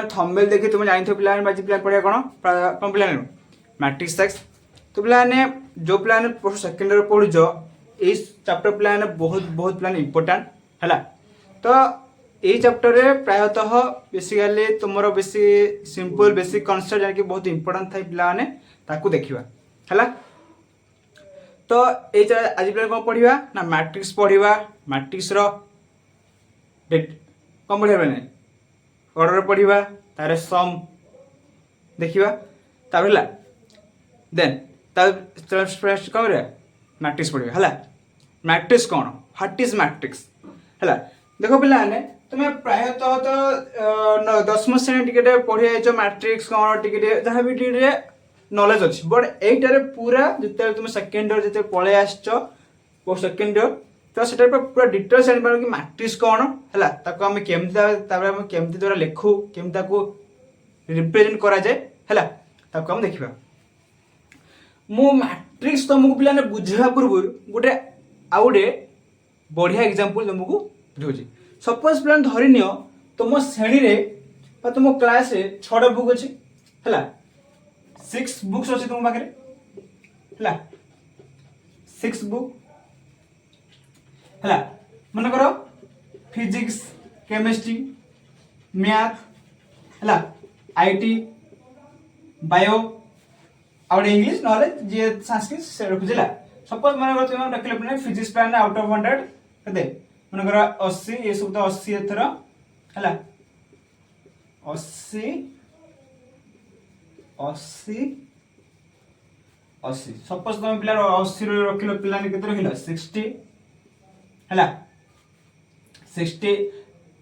Thumbnail देखि तुम जानिथो पिला माने प्लान पढ़िया कौन प्लान मैट्रिक्स एक्स। तो पिलाने जो प्लान सेकेंड ईयर पढ़ुच ये चैप्टर प्लान बहुत बहुत प्लान इंपोर्टेंट है। तो ये चैप्टर रे प्रायतः बेसिकली तुम बेसी सिंपल बेसिक कॉन्सेप्ट जान कि बहुत इंपोर्टेंट था पिलाने ताकू देखिबा है। तो ये आज प्लान कौन पढ़िबा ना मैट्रिक्स पढ़िबा। मैट्रिक्स रो कौन पढ़िबा नहीं ऑर्डर पढ़िबा तारे सम देखिबा ताबला देन फर्स्ट कौन रे मैट्रिक्स पढ़िबा है। मैट्रिक्स कौन व्हाट इज मैट्रिक्स है। देखो पिलाने तुम्हें प्रायतः तो 10वीं श्रेणी टिके पढ़ी जाइछ मैट्रिक्स कौन टिके जहाँ भी टिके नॉलेज अच्छी बट एटारे पूरा जिते तुम सेकेंड ईयर जिते पळे आसछ सेकेंड ईयर तो सेटा पूरा डिटेल्स जानि पारो कि मैट्रिक्स कौन है ताको हम केमती द्वारा लिखु केमती ताको रिप्रेजेंट करा जाए है ताको हम देखिबा। मु मैट्रिक्स तुमको पिलाने बुझा पूर्व गोटे आउडे बढ़िया एग्जांपल तुमको बुझौछि। सपोज प्लान धरि नियो तुम श्रेणी रे बा तुम क्लास रे 6टा बुक अछि है 6 बुक्स अछि तुम पाखरे है 6 बुक है मन करो फिजिक्स केमिस्ट्री मैथ है आईटी बायो आउट इंग्लिश नॉले जे संस्कृत से रखुजिला। सपोज मन करो तुम रखले plan physics plan out of 100 केते मन करो 80 ये सब तो 80 एथर है 80 80 80 सपोज तुम पिला 80 रखिलो पिलाने केते रखिलो 60 है 60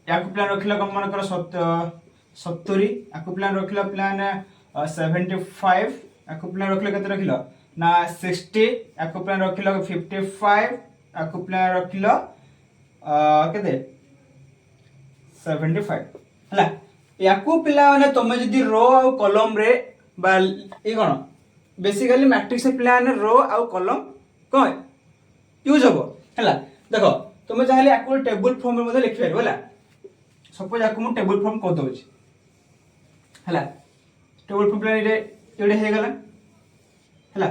याकु प्लान रखिलो कम मन करो 70 याकु प्लान रखिलो प्लान 75 याकु प्लान रखिलो केते रखिलो ना 60 याकु प्लान रखिलो 55 याकु प्लान रखिलो केते 75 है। याकु पिला माने तुम जदी रो आ कॉलम रे बा ए कोन बेसिकली मैट्रिक्स प्लान रो आ कॉलम कोन यूज होबो है। देखो तुम चाहे याकु टेबल फॉर्म में लिखि पारबो है। सपोज याकु मु टेबल फॉर्म कर दोछि है टेबल फॉर्म प्लान एडे हे गला है।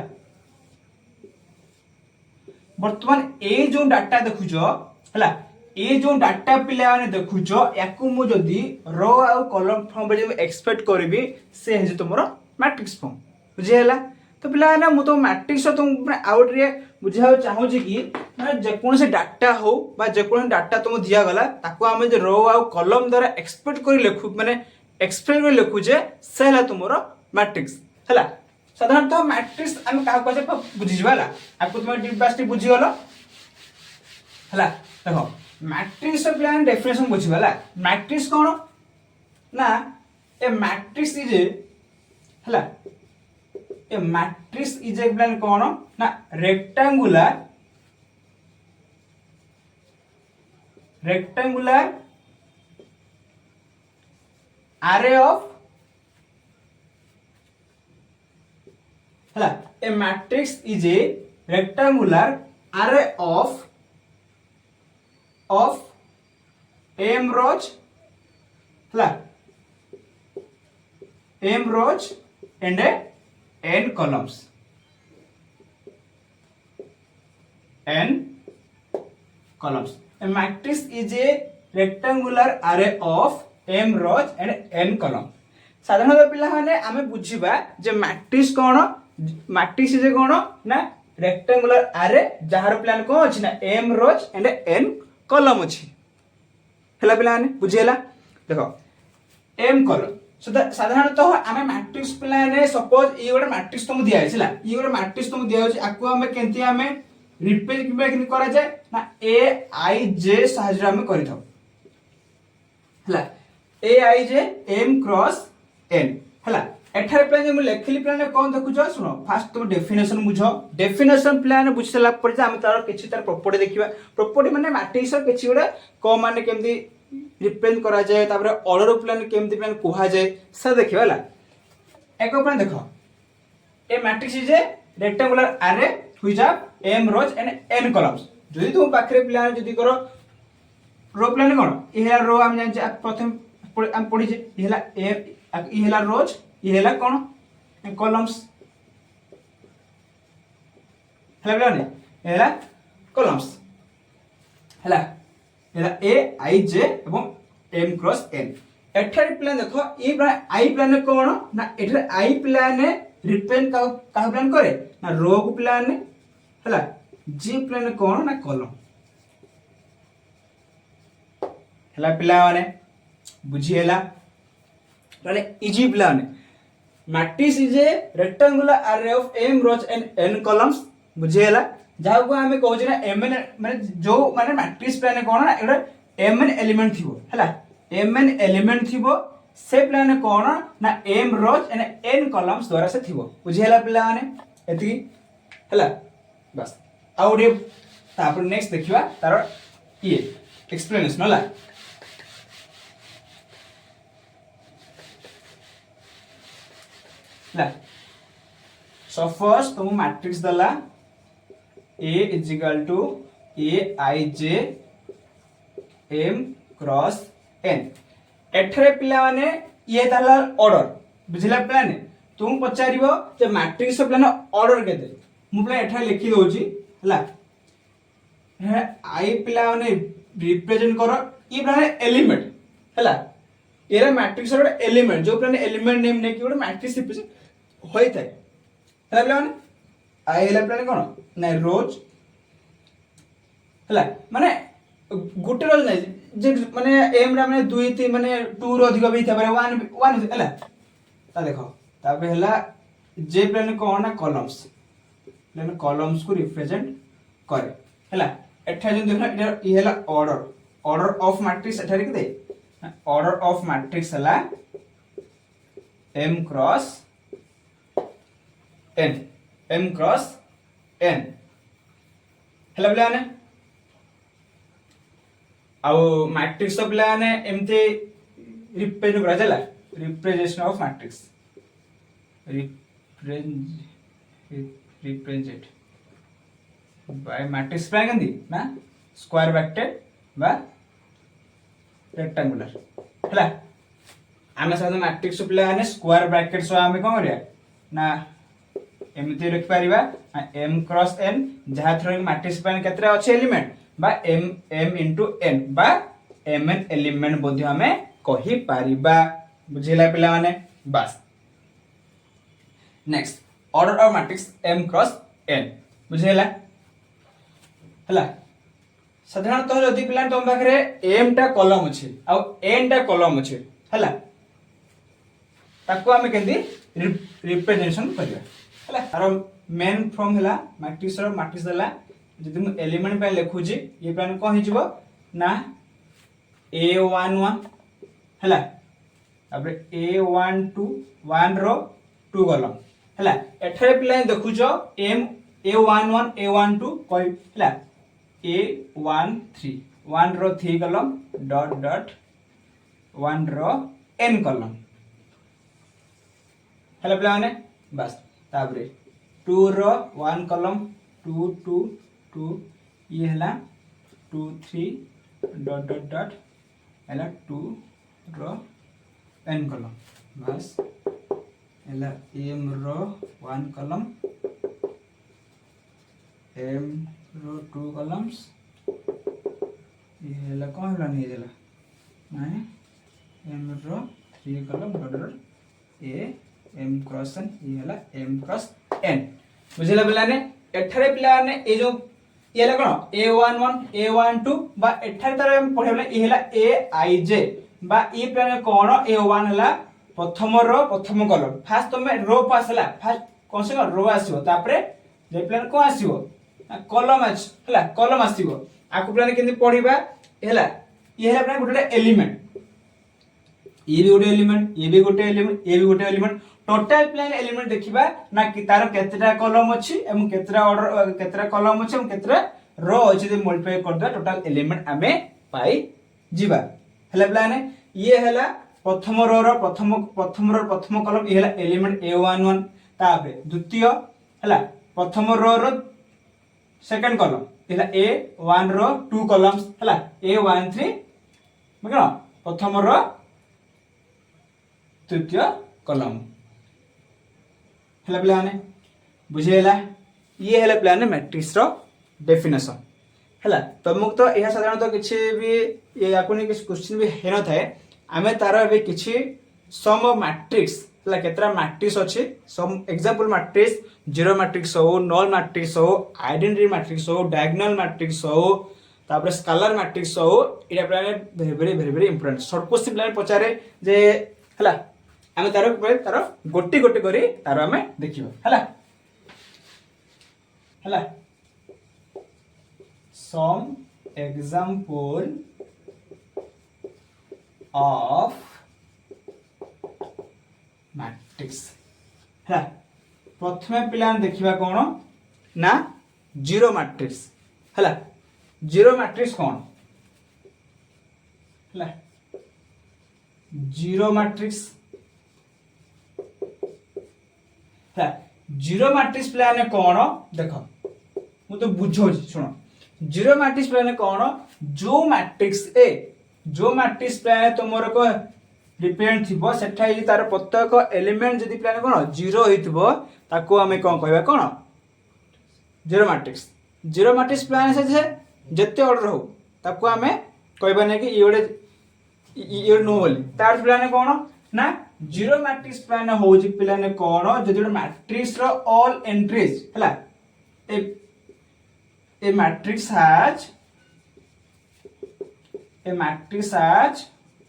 वर्तमान ए जो डाटा देखुछो है ए जो डाटा पिला माने देखुछो याकु मु जदी रो आ कॉलम फॉर्म रे एक्सपेक्ट करबी से हे तुमरो मैट्रिक्स फॉर्म बुझे हला। तो पिला ना मु तो मैट्रिक्स तुम आउट रे बुझाउ चाहू छी कि माने जे कोन से डाटा हो बा जे कोन डाटा तुम दिया गला ताको हम जे रो आ कॉलम द्वारा एक्सपेक्ट करी लिखु माने एक्सप्लेन करी लिखु जे से हला तुमरो मैट्रिक्स हला। साधारणतः मैट्रिक्स हम का कहे बुझी जबाला आपको तुम डिप बास्टी बुझी गलो हला। देखो मैट्रिक्स प्लान डेफिनेशन बुझीवाला मैट्रिक्स कौन ना ए मैट्रिक्स इज हला ए मैट्रिक्स इज ए प्लान कौन ना रेक्टेंगुलर array of हला a matrix is a rectangular array of m rows हला m rows and n columns a matrix is a rectangular array of m rows and n columns। साधारणतः पिला माने आमे बुझिबा जे matrix cone matrix is कोन ना rectangular array जहार plan को अछि ना m rows and n column अछि हला पिला माने बुझियला। देखो m column साधारणतः आमे मैट्रिक्स प्लान सपोज ई गोटे मैट्रिक्स तुम दिया हैला ई गोटे मैट्रिक्स तुम दिया होछि आकु हमें केंति हमें रिप्रेजेंट करा जाए ना a i j सहायता हमें करि थाउ हला a i j m cross n हला। एठारे प्लान जे मु लेखिली प्लान कोन देखुछो सुनो फास्ट तुम डेफिनेशन बुझो डेफिनेशन प्लान बुझला पर जे हम तार किछि तार प्रॉपर्टी देखिबा। प्रॉपर्टी माने मैट्रिक्स किछि गोटे को माने केमदी रिप्रेजेंट करा जाए तापर ऑर्डर प्लान केमदी प्लान कोहा जाए से देखिबा हला। एक प्लान देखो a matrix is a rectangular array which have m rows and n columns। जदि तुम पाखरे प्लान जदि करो रो प्लान कोन ए रो हम जान प्रथम हम पढ़ी जे ये हला ये हला रोज ये हला कोन कॉलम्स हला बेलाने ये हला कॉलम्स हला हला ए आई जे एवं m क्रॉस n एठारे प्लान देखो ई आई प्लान कोन ना एठारे आई प्लान रिप्रेजेंट का प्लान करे ना रो को प्लान हला जी प्लान कोन ना कॉलम हला पिला माने बुझी हला माने इजी प्लान matrix is a rectangular array of m rows and n columns बुझी हला जाहा को हमें कहू ना mn माने जो माने मैट्रिक्स प्लान कोन ना एटा mn एलिमेंट थिबो हला mn एलिमेंट थिबो से प्लान कोन ना m rows and n columns द्वारा से थिबो बुझी हला पिला माने एति हला बस आउडे तापर नेक्स्ट देखिबा तार ये एक्सप्लेनेशन हला ला सो फर्स्ट तुम मैट्रिक्स दला A is equal to aij m cross n एठरे पिला माने ये दला ऑर्डर बुझिला प्लान तुम पचारिबो जे मैट्रिक्स प्लान ऑर्डर केते मु प्लान एठा लिखि दोची हला हे आई पिला माने रिप्रेजेंट करो ई प्लान एलिमेंट हला एरा मैट्रिक्स रो एलिमेंट जो प्लान एलिमेंट नेम ने कि ଗୋଟେ मैट्रिक्स रिप्रेजेंट होई थाए हला प्लान आई हला प्लान कोन ना रोज हला माने गुटे रोज नै जे माने एम रा माने 2 3 माने 2 रो अधिक भी था 1 1 हला ता देखो ताबे हला जे प्लान कोन ना कॉलम्स प्लान कॉलम्स को रिप्रेजेंट करे हला एठा जे देखना ये हला ऑर्डर ऑफ मैट्रिक्स एठा लिख दे ऑर्डर ऑफ मैट्रिक्स हला m क्रॉस n हला प्लान आउ मैट्रिक्स तो प्लान एमते रिप्रेजेंट करा जाला representation of matrix represent by matrix plan कंदी ना स्क्वायर ब्रैकेट बा रेक्टेंगुलर हला आमे साथ मैट्रिक्स प्लान स्क्वायर ब्रैकेट सो आमे कोन करिया ना एमती रख पारिबा m क्रॉस n जहा थ्रो मैट्रिक्स प्लान केतरा अछि एलिमेंट बा m into n बा mn एलिमेंट बोधी हमें कहि पारिबा बुझिला पिला माने बस next order of matrix m cross n बुझिला हला साधारणतः जदि पिला तुम पाखरे m टा कॉलम अछि आ n टा कॉलम अछि हला ताको हमें केंदी रिप्रेजेंटेशन करिया हला आरो मेन फ्रॉम हला मैट्रिक्स दला जदि मु एलिमेंट पे लिखु छी ये प्लान को हि जिवो ना a11 हला तापर a12 1 रो 2 कॉलम हला एठरे प्लान देखु छो m a11 a12 कोइ हला a13 1 रो 3 कॉलम डॉट डॉट 1 रो n कॉलम हला प्लान बस तापरे 2 रो 1 कॉलम 2 2 2 ये हला 2 3 डॉट डॉट डॉट हला 2 रो n कॉलम बस हला m row 1 column m row 2 columns ये हला कोन हला नहीं देला माने m row 3 column dot dot a m cross n ये हला m क्रॉस n बुझिला पिलाने एठारे पिलाने ए जो ये हला कोन a11 a12 बा एठारे तार हम पढेबले ए हला aij बा ई प्लान कोन a1 हला प्रथम रो प्रथम कॉलम फर्स्ट तमे रो पास हला फर्स्ट कोन से रो आसीबो तापरे जे प्लान को आसीबो कॉलम आछ हला कॉलम आसीबो आकु प्लान केंदी पढिबा हला ये हला प्लान गुटे एलिमेंट ये भी गोटे एलिमेंट ये भी गोटे एलिमेंट ये भी गोटे एलिमेंट टोटल प्लान एलिमेंट देखिबा ना कि तार केतरा कॉलम अछि एवं केतरा ऑर्डर केतरा कॉलम अछि एवं केतरा रो अछि जे मल्टीप्लाई कर दे टोटल एलिमेंट हमें पाई जीवा हला प्लान ये हला प्रथम रो रो प्रथम कॉलम ये हला एलिमेंट a11 ताबे द्वितीय हला प्रथम रो रो सेकंड कॉलम हला a1 रो 2 कॉलम्स हला a13 मगर प्रथम रो तृतीय कलम है पे बुझेगा ये है पे मैट्रिक्स डेफिनेशन है तुमको तो यह साधारणतः किसी भी या क्वेश्चन भी है न थाए आम तार किसी सम मैट्रिक्स है केतरा मैट्रिक्स अच्छे some example matrix zero matrix हो नल मैट्रिक्स हो आइडेंटिटी मैट्रिक्स हो डायगोनल मैट्रिक्स हो तापर स्केलर मैट्रिक्स हो ये very very very very important short question पे पचारे जे है आम तार गोटे गोटे करी तार आम देखा है some example of matrix है प्रथम पिला देखा कौन ना जीरो मैट्रिक्स है जीरो मैट्रिक्स कौन है जीरो मैट्रिक्स है जीरो मैट्रिक्स प्लान कौन देख मु तो बुझो सुनो जीरो मैट्रिक्स प्लान कौन जो मैट्रिक्स ए जो मैट्रिक्स प्लान तुमर को डिपेंड थी सेठा तार प्रत्येक एलिमेंट जदि प्लान कौन जीरो होता आम कौन कह कौन जीरो मैट्रिक्स प्लान से जिते ऑर्डर हो ताको आम कहबानी कि ये गोटे नो बोली तार प्लान कौन ना जीरो मैट्रिक्स प्लान हो प्लान कौन जदि मैट्रिक्स ऑल एंट्रीज है a matrix has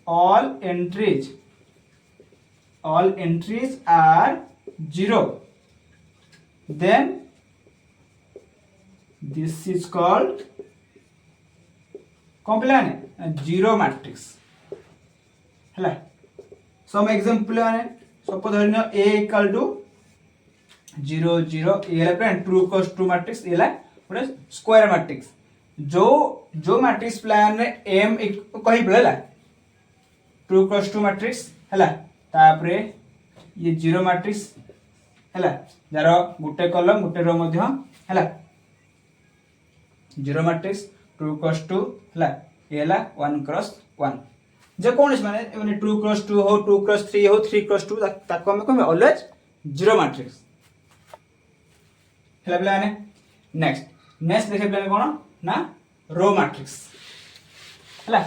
all entries are zero then this is called zero matrix है some example suppose धरना a equal to 0 0 ये ट्रू क्रॉस ट्रू मैट्रिक्स ये स्क्वायर मैट्रिक्स जो matrix plan रे M कहि पड़ेला true cross true matrix हैला तापरे ये जीरो मैट्रिक्स हैला जार गुटे कॉलम गुटे रो मध्य हैला zero matrix true cross true हैला ये हैला 1 क्रॉस 1 जे कोन माने ट्रू क्रॉस 2 हो 2 क्रॉस 3 हो 3 क्रॉस 2 ताको हम कहबे ऑलवेज जीरो मैट्रिक्स हैला प्लान नेक्स्ट देखे प्लान कौन ना रो मैट्रिक्स है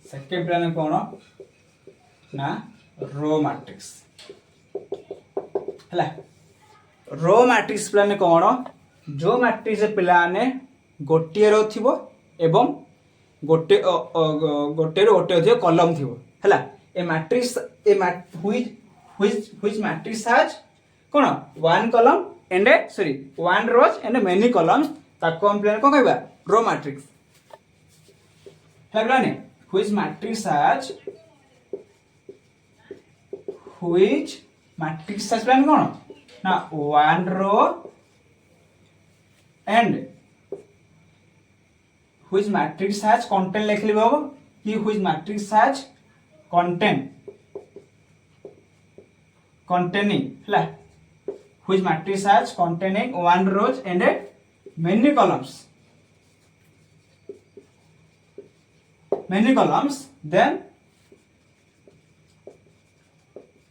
सेकेंड प्लान कौन ना रो मैट्रिक्स है रो मैट्रिक्स प्लान कौन जो मैट्रिक्स पिलाने गोटे रो थिबो एवं गोटे गोटे रो गोटे कॉलम थिबो है a matrix which matrix has कौन one column and sorry one rows and many columns ताको हम प्लान कौन कहबा रो मैट्रिक्स है प्लान which matrix has प्लान कौन ना one row and which matrix has content लिख लिबो कि which matrix has containing है which matrix has containing one rows and many columns then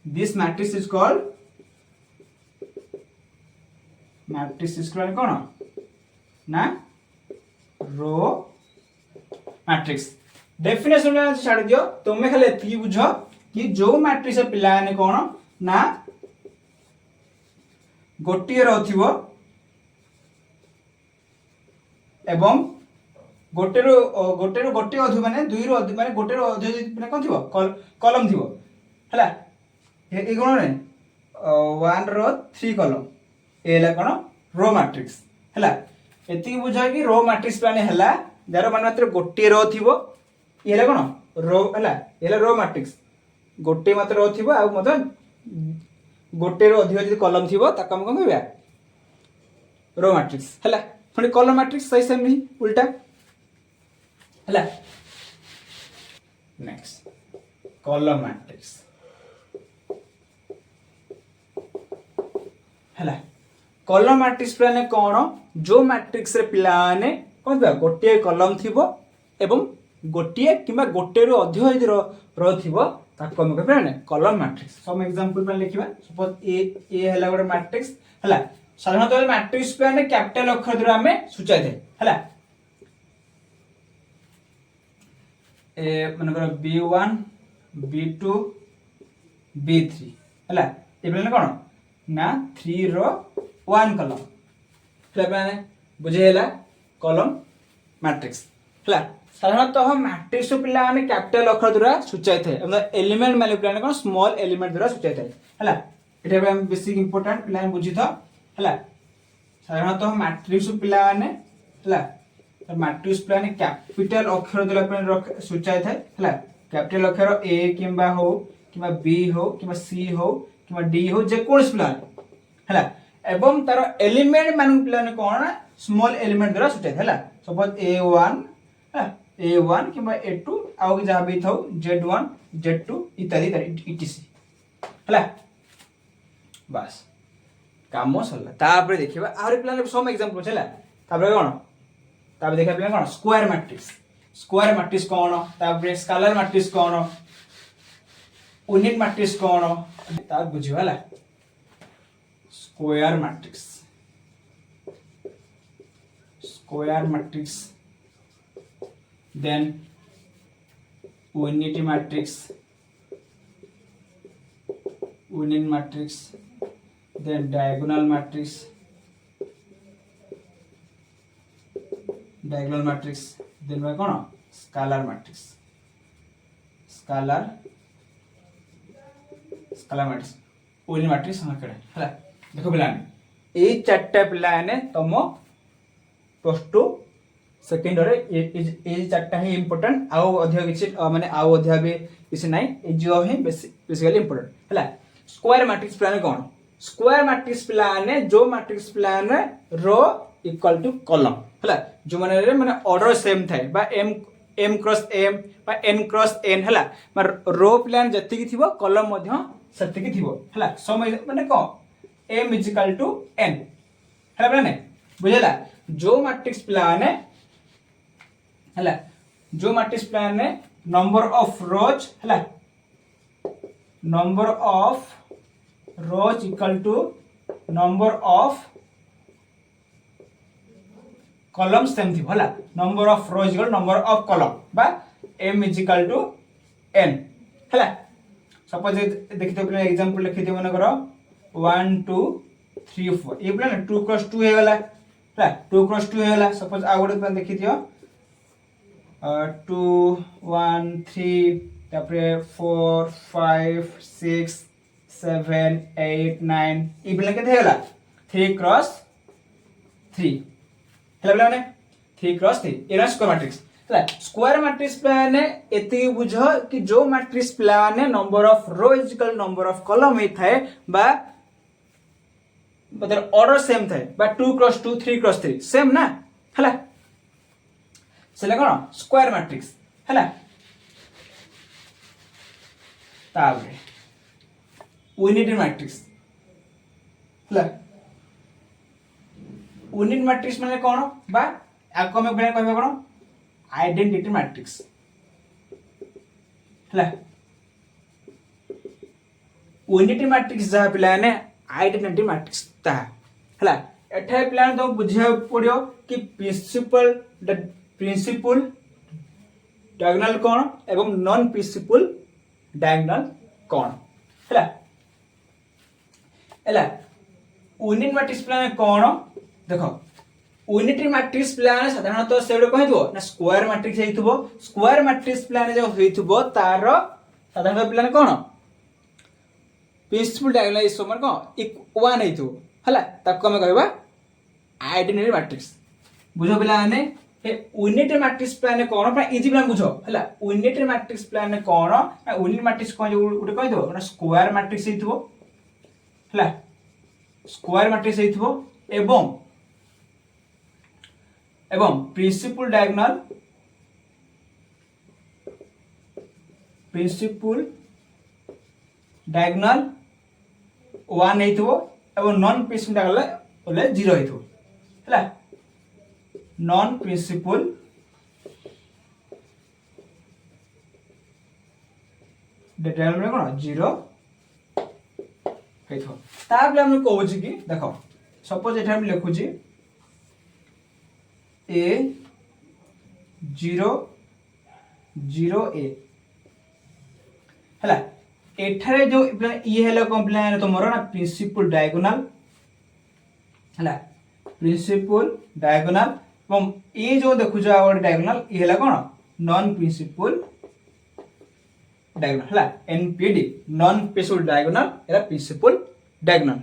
this matrix is called कौन ना रो मैट्रिक्स डेफिनेशन छाड़ दियो तुम्हें खाली एति बुझ कि जो मैट्रिक्स पिला ने कौन ना गोटे रो एवं गोटे अधिक माने दुई रो अधिक माने गोटे रो अधिक माने कोन थिबो कॉलम थिबो हला ए कोन रे 1 रो 3 कॉलम एला कोन रो मैट्रिक्स हला एति बुझा कि रो मैट्रिक्स प्लान हला जार मान मात्र गोटे रो थिबो एला कोन रो हला एला रो मैट्रिक्स गोटे मात्र रो थिबो आ मतलब गोटे रो अधिक जदि कॉलम थिबो ताको हम कोन कहबा रो मैट्रिक्स हला पुणी कॉलम मैट्रिक्स सही सेम नहीं उल्टा हला नेक्स्ट कॉलम मैट्रिक्स हला कॉलम मैट्रिक्स प्लान कौन जो मैट्रिक्स रे पिलाने कोन गोटे कॉलम थिबो एवं गोटे किंबा गोटे रु अधिक यदि रहिथिबो ताको हम कहबा ने कॉलम मैट्रिक्स। सम एग्जांपल पे लिखिबा सपोज ए हला गोटे मैट्रिक्स हला साधारणतः मैट्रिक्स पे ने कैपिटल अक्षर द्वारा हमें सूचाइ थे हला ए मन कर b1 b2 b3 हला ए बेले कोन ना 3 रो 1 कॉलम हला बुझे हला कॉलम मैट्रिक्स हला साधारणतः मैट्रिक्स पिला माने कैपिटल अक्षर द्वारा सूचाइ थे मतलब एलिमेंट माने पिला कोन स्मॉल एलिमेंट द्वारा सूचाइ थे हला एटा हम बेसिक इंपोर्टेंट पिला बुझी था हला साधारणतः मैट्रिक्स पिला माने हला मैट्रिक्स पिला माने कैपिटल अक्षर द्वारा सूचाइ थे हला कैपिटल अक्षर ए किंबा किंबा बी किंबा सी किंबा डी जे कोन पिला हला एवं तार एलिमेंट मान पिला माने कोन स्मॉल एलिमेंट द्वारा सूचाइ थे हला सपोज a1 A1 किंबा A2 आउ जहाँ भी था Z1 Z2 इत्यादि etc हला बस काम सरला तापर देखिबा आरे प्लान सम एग्जांपल छला तापर कोन तापर देखा प्लान कोन स्क्वायर मैट्रिक्स कोन तापर स्केलर मैट्रिक्स कोन यूनिट मैट्रिक्स कोन तार बुझियो हला square matrix then unity matrix then diagonal matrix then by cone scalar matrix unity matrix हम कड़े हला देखो पिला ए चारटा पिला ने तम +2 सेकंड रे ए चारटा ही इंपोर्टेंट आउ अधिक किछि माने आउ अधिक भी किछि नै ए जो ही बेसिकली इंपोर्टेंट हला स्क्वायर मैट्रिक्स प्लान कोन स्क्वायर मैट्रिक्स प्लान जो मैट्रिक्स प्लान रो इक्वल टू कॉलम हला जो माने रे माने ऑर्डर सेम थाए बा m क्रॉस m बा n क्रॉस n हला रो प्लान जति की थिबो कॉलम मध्य सति की थिबो हला समय माने को m n हला प्लान बुझला जो मैट्रिक्स प्लान हला जो मैट्रिक्स प्लान ने नंबर ऑफ रोज हला number of rows equal to number of column same थी हला number of rows equal number of column बा m इक्वल टू n हला सपोज देखिते प्लान एग्जांपल लिखिते मन करो 1 2 3 4 ये प्लान 2 क्रॉस 2 हे गला हला 2 क्रॉस 2 हे गला सपोज आ गोटे प्लान देखितियो 2 1 3 तापरे 4 5 6 7 8 9 ई बिला के हेला 3 क्रॉस 3 हेला बिला ने 3 क्रॉस 3 एरा स्क्वायर मैट्रिक्स हला स्क्वायर मैट्रिक्स प्लान एति बुझ कि जो मैट्रिक्स प्लान number of row is equal number of column हे थाए बा मतलब ऑर्डर सेम थाए बा 2 क्रॉस 2 3 क्रॉस 3 सेम ना हला सेले कोन स्क्वायर मैट्रिक्स हला ताबरे यूनिटी मैट्रिक्स हला यूनिट मैट्रिक्स माने कोन बा आको में बेले कहबे कोन आइडेंटिटी मैट्रिक्स हला यूनिटी मैट्रिक्स जा पिलाने आइडेंटिटी मैट्रिक्स ता हला एठा प्लान तो बुझिया पड़ियो कि प्रिंसिपल डायगोनल कोन एवं नॉन प्रिंसिपल डायगोनल कोन हला हला यूनिट मैट्रिक्स प्लान कोन देखो यूनिटी मैट्रिक्स प्लान साधारणतः सेडो कहथबो ना स्क्वायर मैट्रिक्स हेइथबो स्क्वायर मैट्रिक्स प्लान जो हेइथबो तार साधारणतः प्लान कोन प्रिंसिपल डायगोनल इज समान को 1 हेइथबो हला ताको हम कहबा आइडेंटिटी मैट्रिक्स बुझो पिला ने ए यूनिट मैट्रिक्स प्लान कोन पर इजी प्लान बुझो हला यूनिट मैट्रिक्स प्लान कोन ना यूनिट मैट्रिक्स कोन उडे कहि दो ना स्क्वायर मैट्रिक्स हेइथबो हला स्क्वायर मैट्रिक्स हेइथबो एवं प्रिंसिपल डायगोनल 1 हेइथबो एवं नॉन प्रिंसिपल डायगोनल बोले 0 हेइथबो हला नॉन प्रिंसिपल डायगोनल कोन 0 हेथो ताबले हम कहू छी कि देखो सपोज एठा हम लिखु छी a 0 0 a हला एठारे जो ये हेला कंप्लेन तुमरो ना प्रिंसिपल डायगोनल हला प्रिंसिपल डायगोनल एवं ये जो देखु जा और डायगोनल ये हेला कोन नॉन प्रिंसिपल डायगोनल हला एनपीडी नॉन प्रिंसिपल डायगोनल एला प्रिंसिपल डायगोनल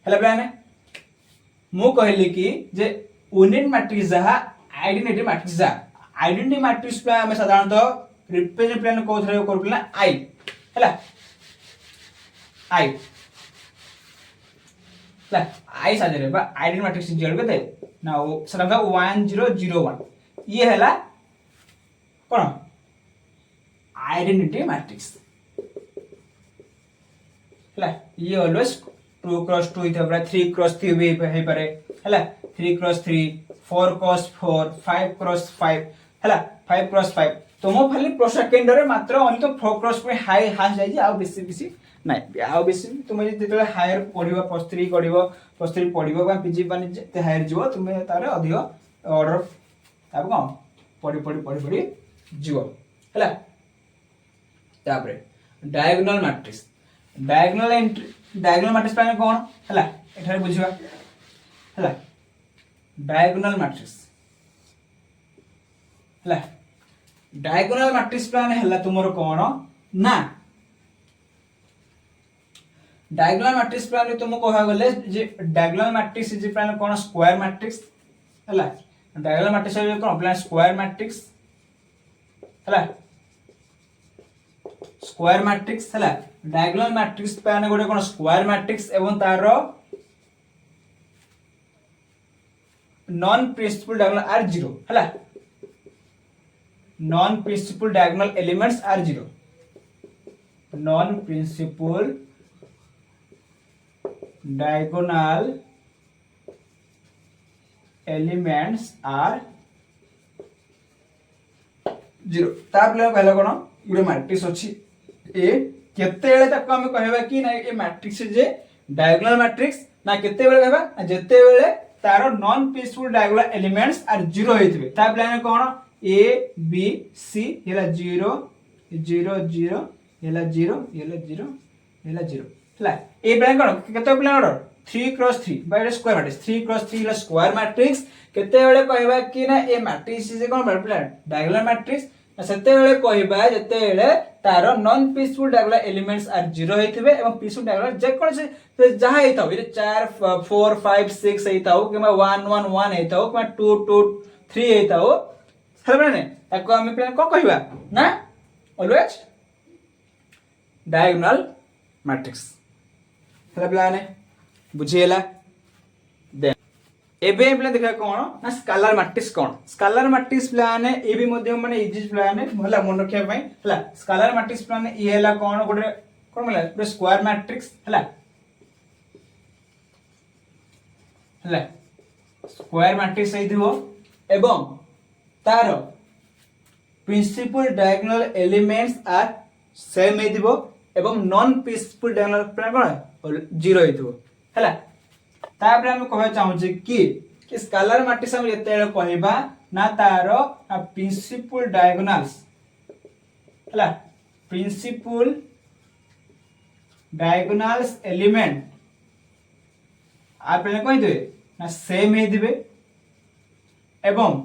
हला प्लान मु कहली कि जे यूनिट मैट्रिक्स जहा आइडेंटिटी मैट्रिक्स जा आइडेंटिटी मैट्रिक्स पे हम साधारणतः रिप्रेजेंट प्लान को थरे करबला आई हला आई ला आई साजरे बा आइडेंटिटी मैट्रिक्स जेल के दे ना साधारणतः 1001 ये हला कोन आइडेंटिटी मैट्रिक्स हला ये ऑलवेज 2x2 इथे बरा 3x3 भी हे पारे हला 3x3 4x4 5x5 हला 5x5 तुम खाली प्रो सेकंड रे मात्र ओनली तो 4x में हाई हास जाई आ बेसी नाही आ बेसी तुम जेतेले हायर पढिबो +3 पढिबो +3 पढिबो बा पीजी बानी जे हायर जीवो तुम तारे अधिक ऑर्डर ताब कोन पढि जीवो हला तापरे डायगोनल मैट्रिक्स डायगोनल मैट्रिक्स प्लान कोन हला एठारे बुझिबा हला डायगोनल मैट्रिक्स हला डायगोनल मैट्रिक्स प्लान हला तुमरो कोन ना डायगोनल मैट्रिक्स प्लान तुम कहवा गले जे डायगोनल मैट्रिक्स जे प्लान कोन स्क्वायर मैट्रिक्स हला डायगोनल मैट्रिक्स जे कोन प्लान स्क्वायर मैट्रिक्स हला स्क्वायर मैट्रिक्स हला डायगोनल मैट्रिक्स प्लान गोटे कोन स्क्वायर मैट्रिक्स एवं तार नॉन प्रिंसिपल डायगोनल आर 0 हला non principal diagonal elements are 0 non principal diagonal elements are 0 तापले कहला कोन गुडे मैट्रिक्स अछि ए केते बेले तक हम कहबा कि ना ए मैट्रिक्स जे डायगोनल मैट्रिक्स ना केते बेले कहबा जेते बेले तारो non principal diagonal elements are 0 हेतिबे ता प्लान कोन ए बी सी हेला 0 0 0 हेला 0 हेला 0 हेला 0 हला ए प्लान कोन केते प्लान order 3x3 by square matrix 3x3 हेला स्क्वायर मैट्रिक्स केते बेले कहबा कि ना ए मैट्रिक्स जे कोन प्लान डायगोनल मैट्रिक्स सेते बेले कहबा जेते बेले तारो non principal diagonal elements are 0 हेतिबे एवं प्रिंसिपल डायगोनल जे कोन से जहा हेताउ ये 4 4 5 6 हेताउ किमा 1 1 1 हेताउ किमा 2 2 3 हेताउ हबे ने ताको हम प्लान को कहबा ना ऑलवेज डायगोनल मैट्रिक्स हला प्लान बुझिएला एबे प्लान देखा कोन ना scalar matrix cone scalar matrix plan A भी मध्य माने इजी प्लान होला मन रखिया पई हला स्केलर मैट्रिक्स प्लान ए हला कोन गोटे कोन मला गोटे स्क्वायर मैट्रिक्स हला हला स्क्वायर मैट्रिक्स हेदिबो एवं तार principal diagonal elements are same हेदिबो एवं नॉन प्रिंसिपल डायगोनल प्लान कोन 0 हेदिबो हला तापर हम कहबा चाहू छी कि स्केलर मैट्रिक्स हम जते कहबा ना तारो प्रिंसिपल डायगोनल्स हला प्रिंसिपल डायगोनल्स एलिमेंट आप कहि देबे ना सेम हे दिबे एवं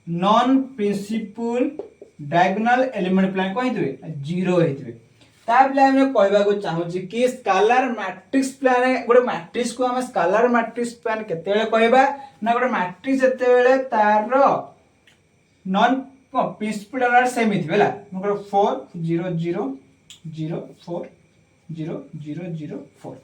नॉन प्रिंसिपल डायगोनल एलिमेंट प्लान कहि देबे 0 हे दिबे ताबले हम कहबा को चाहू छी कि स्केलर मैट्रिक्स प्लान गोटे मैट्रिक्स को हम स्केलर मैट्रिक्स प्लान केते बेले कहबा ना गोटे मैट्रिक्स जते बेले तार नॉन प्रिंसिपल डायगोनल सेम हिथिबेला मगर 4 0 0 0 4 0 0 0 4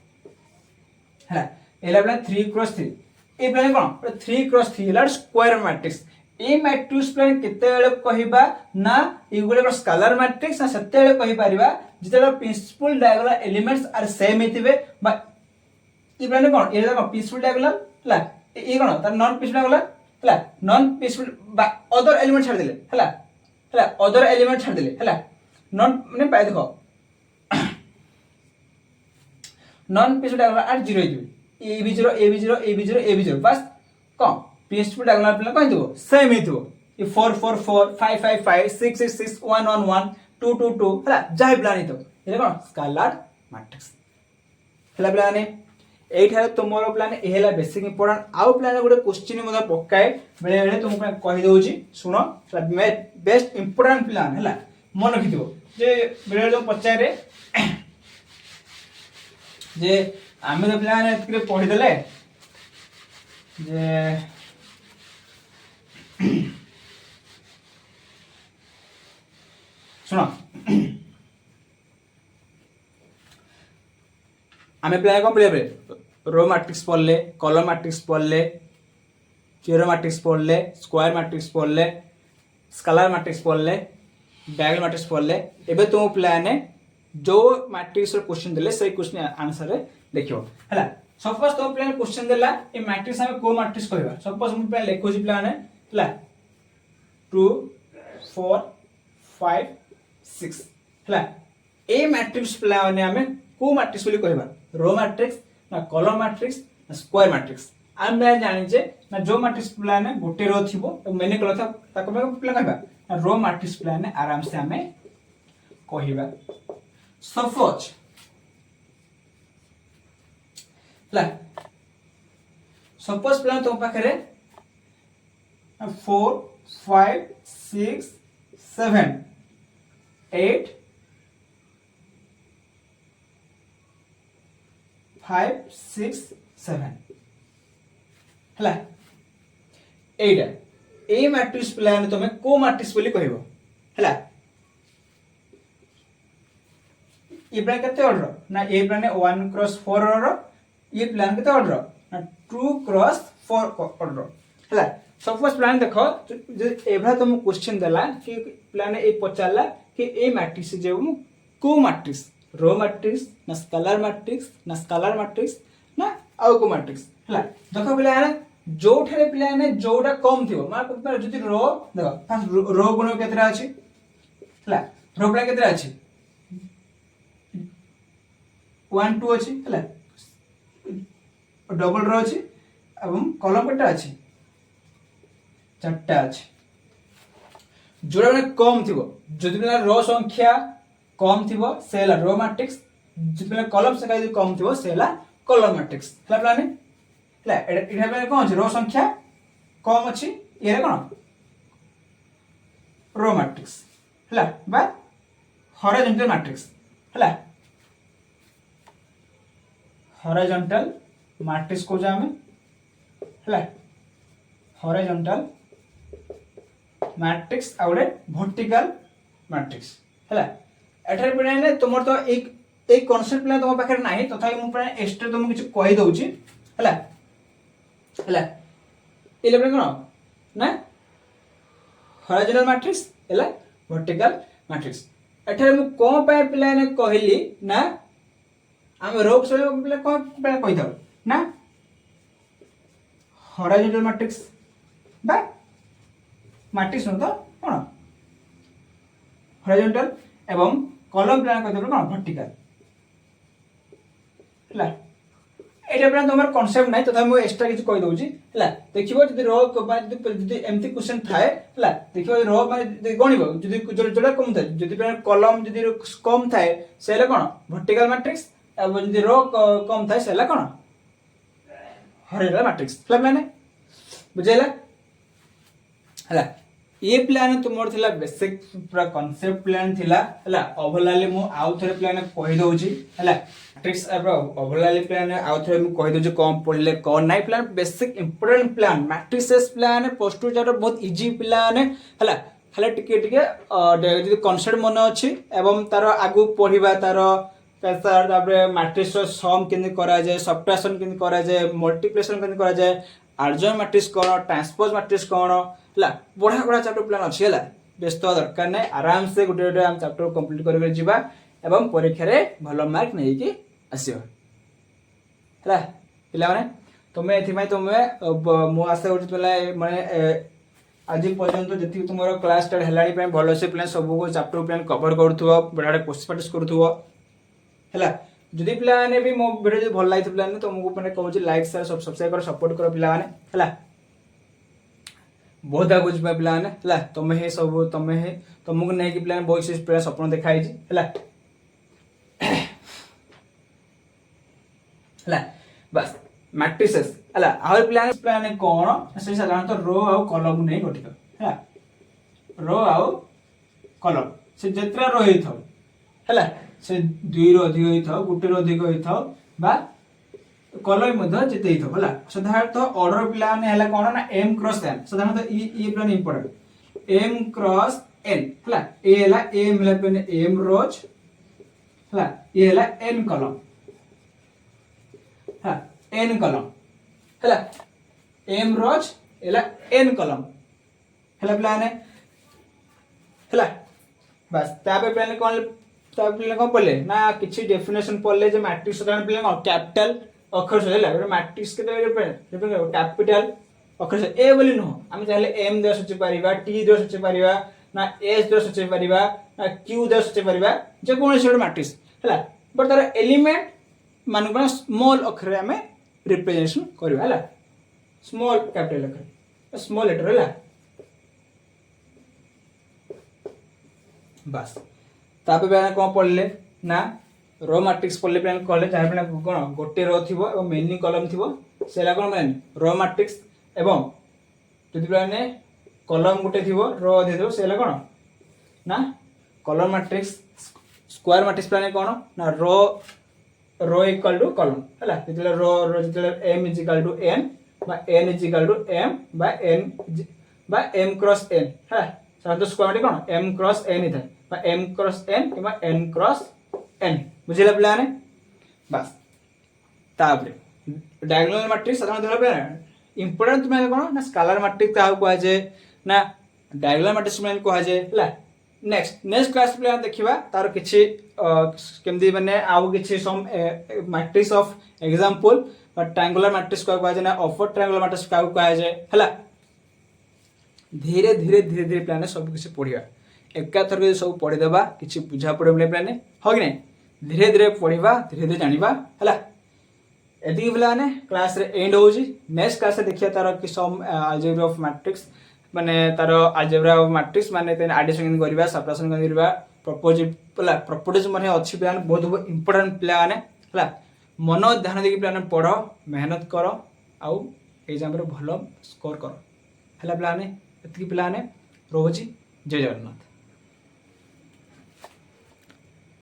हला एला प्लान 3x3 ए प्लान कोन 3x3 एला square matrix A matrix plan केते बेले कहबा ना ई गोटे स्केलर मैट्रिक्स ना सेते बेले कहि परिबा जेते principal diagonal elements are same हेतिबे बा ई प्लान कोन एला कोन प्रिंसिपल डायगोनल हला ए कोन तार नॉन प्रिंसिपल डायगोनल हला नॉन प्रिंसिपल बा अदर एलिमेंट छाड़ देले हला हला अदर एलिमेंट छाड़ देले हला नॉन माने पाए देखो नॉन पीएसपी डायगोनल आर 0 हितबे ए भी 0 ए भी 0 ए भी 0 ए भी 0 बस कौन पीएसपी डायगोनल प्लान कौन हितबो सेम हितबो ये 4 4 4 5 5 5 6 6 6 1 1 1 2 2 2 हला जाय प्लान हितो ये कौन स्केलार मैट्रिक्स हला प्लान एठारे तुमरो प्लान ए हला बेसिक इंपोर्टेंट आउ प्लान गोटे क्वेश्चन मदा पकाए बेले बेले तुमको कहि दउची सुनो बेस्ट इंपोर्टेंट प्लान हला मन रखिथिबो जे बेले जो पचारे जे आमे तो प्लान एतके पढि देले जे सुनो आमे प्लान कौन पढ़े रो मैट्रिक्स पढ़ले कॉलम मैट्रिक्स पढ़ले चेरो मैट्रिक्स पढ़ले स्क्वायर मैट्रिक्स पढ़ले स्केलर मैट्रिक्स पढ़ले डायगोनल मैट्रिक्स पढ़ले एबे तुम प्लान जो मैट्रिक्स रो क्वेश्चन देले सही क्वेश्चन आंसर रे देखियो हला सपोज तुम प्लान क्वेश्चन देला ए मैट्रिक्स हमें को मैट्रिक्स कहबा सपोज हम प्लान लिखो जी प्लान हला 2 4 5 6 हला ए मैट्रिक्स प्लान हमें को मैट्रिक्स बोली कहबा रो मैट्रिक्स ना कॉलम मैट्रिक्स ना स्क्वायर मैट्रिक्स आम मैं जानि जे ना जो मैट्रिक्स प्लान गोटे रो थिबो मैंने कहला था ताको मैं प्लान कहबा ना रो मैट्रिक्स प्लान आराम से हमें कहबा सपोज ला सपोज प्लान तो पाखरे 4 5 6 7 8 5 6 7 हला एटा ए मैट्रिक्स प्लान तमे को मैट्रिक्स बोली कहबो हला ये प्लान केते ऑर्डर ना ए प्लान 1 क्रॉस 4 ऑर्डर ये प्लान केते ऑर्डर ना 2 क्रॉस 4 ऑर्डर हला सपोज प्लान देखो जे एभा तुम क्वेश्चन देला कि प्लान ए पचारला कि ए मैट्रिक्स जे को मैट्रिक्स रो मैट्रिक्स ना स्केलर मैट्रिक्स ना आउ को मैट्रिक्स हला देखो प्लान जो ठरे प्लान जोटा कम थिबो मा जति रो देखो फर्स्ट रो गुण केतरा अछि हला रो प्लान केतरा अछि 1 2 अछि हला डबल रो अछि एवं कॉलम केटा अछि चारटा अछि जोड़ा माने कम थिबो जति प्लान रो संख्या कम थिबो सेला रो मैट्रिक्स जति प्लान कॉलम संख्या यदि कम थिबो सेला कॉलम मैट्रिक्स हला प्लान हला एटा प्लान कोन अछि रो संख्या कम अछि एरे कोन रो मैट्रिक्स हला बा हॉरिजॉन्टल मैट्रिक्स हला हॉरिजॉन्टल मैट्रिक्स को जामे हला हॉरिजॉन्टल मैट्रिक्स आउडे वर्टिकल मैट्रिक्स हला एठारे पने तुमर तो एक कांसेप्ट प्लान तुम पाखर नाही तथापि मु प्लान एक्स्ट्रा तुम किछ कहि दउची हला हला एले प्लान कोन ना हॉरिजॉन्टल मैट्रिक्स हला वर्टिकल मैट्रिक्स एठारे मु कोन पाए प्लान कहली ना हम रो से प्लान कोन प्लान कहि दउ ना हॉरिजॉन्टल मैट्रिक्स बा मैट्रिक्स न तो कोन हॉरिजॉन्टल एवं कॉलम प्लान कहि दउ कोन वर्टिकल हला एटा प्लान तमर कांसेप्ट नै तथा मु एक्स्ट्रा किछ कहि दउची हला देखिबो जदि रो जदि एमती क्वेश्चन थाए हला देखिबो रो माने गणिबो जदि जोडा कम थाए जदि प्लान कॉलम जदि कम थाए सेले कोन वर्टिकल मैट्रिक्स एवं जदि रो कम थाए सेला कोन हॉरिजॉन्टल मैट्रिक्स प्लान बुझैला हला ये प्लान तुमर थिला बेसिक पूरा कांसेप्ट प्लान थिला हला ओवरऑल मु आउ थरे प्लान कहि दउची हला मैट्रिक्स ओवरऑल प्लान आउ थरे मु कहि दउची कम पढले कोन नाइ प्लान बेसिक इंपोर्टेंट प्लान मैट्रिसेस प्लान पोस्ट टू चार बहुत इजी प्लान हला हला टिके टिके जदि कांसेप्ट मन अछि एवं तार आगु पढिबा तार तार तापर मैट्रिक्स रो सम केनि करा जाय सबट्रैक्शन केनि करा जाय मल्टीप्लिकेशन केनि करा जाय अर्जन मैट्रिक्स कोन ट्रांसपोज मैट्रिक्स कोन हला बढा बढा चैप्टर प्लान अछि हला व्यस्त दरकार नै आराम से गुटे गुटे हम चैप्टर कंप्लीट करबे जिबा एवं परीक्षा रे भलो मार्क नै कि आसियो हला पिला माने तुमे एथि मै तुमे मो आशा करछु तला माने आज पर्यंत जी तुम क्लास स्टार्ट है भल से प्लान सब चैप्टर प्लान कवर करूँ बढ़िया क्वेश्चन प्रैक्टिस करूँ है जदि पे भी मो वीडियो भल लगी पे तुमको मैंने कहूँ लाइक शेयर सब्सक्राइब कर सपोर्ट कर पे बहुत आगे जा पे तुम्हें ही सब तुम्हें तुमको नहीं कि पे बहुत पे सपन देखाई है बस मैट्रिसेस है आउ प्लान कौन से साधारणतः रो आउ कलम नहीं गठित है रो आउ कलम से जितना रो है से दुई रो अधिक हो गोटे रो अधिक होता बा कलम जिते है साधारणतः ऑर्डर पे कौन ना एम क्रॉस एन साधारणतः ये प्लान इंपोर्टेंट एम क्रॉस एन है एम रोज है ये एन कलम है एन कलम है एम रोज एन कलम है प्लान है बस प्लान कौन पढ़ले ना किसी डेफिनेशन पढ़ले जे मैट्रिक्स साधारण पे कौन कैपिटल अक्षर से है मैट्रिक्स के कैपिटल अक्षर से ए बोली नुह आम चाहिए एम द्वारा सूची पारिबा टी द्वारा सूची पारिबा ना एस द्वारा सूची पारिबा ना क्यू द्वारा सूची पारिबा जे कोनोसी गोटे मैट्रिक्स है बट तार एलिमेंट मान स्मॉल अक्षर आम रिप्रेजेंटेशन करवा है स्मॉल कैपिटल अक्षर स्मॉल लेटर है बस तापर पे कौन पढ़ले ना रो मैट्रिक्स पढ़ले पे कहले जहाँ पे कौन गोटे रो थी मेनी कलम थी से कौन मैंने रो मैट्रिक्स एवं जदि पे कलम गोटे थी रो अधिक थी से कौन ना कलम मैट्रिक्स स्क्वायर मैट्रिक्स प्लान कौन ना रो इक्वल टू कलम है जिते रो जो M is equal to N N is equal to M M cross N है साधारणतः स्क्वायर मैट्रिक्स कौन एम क्रॉस एन ही था एम क्रॉस एन कि एन क्रॉस एन बुझे पे बस डायगोनल मैट्रिक्स साधारणतः इंपोर्टेंट तुम्हें कौन ना स्केलर मैट्रिक्स क्या कहुए ना डायगोनल मैट्रिक्स कहुए नेक्स्ट क्लास पे देखा तार किसी केमती माने आउ किसी some matrix of example triangular matrix क्या कहुए ना अपर ट्रायंगुलर मैट्रिक्स क्या कहुए है धीरे धीरे धीरे धीरे प्लान सब किसी पढ़ा एकाथर सब पढ़ीदेवा किसी बुझा पड़े प्लान हाँ कि नहीं धीरे धीरे पढ़ा धीरे धीरे जाना है एति प्लान क्लास एंड हो नेक्स्ट क्लास देखिए तार कि सम अलजेब्रा ऑफ मैट्रिक्स माने तार अलजेब्रा ऑफ मैट्रिक्स माने एडिशन करवा सबट्रैक्शन करवा प्रॉपर्टीज माने अच्छी प्लान बहुत बहुत इंपोर्टेंट प्लान है मन ध्यान देकी प्लान पढ़ मेहनत कर आउ एग्जाम रे भल स्कोर कर है प्लान एति प्लान रोची जय जगन्नाथ।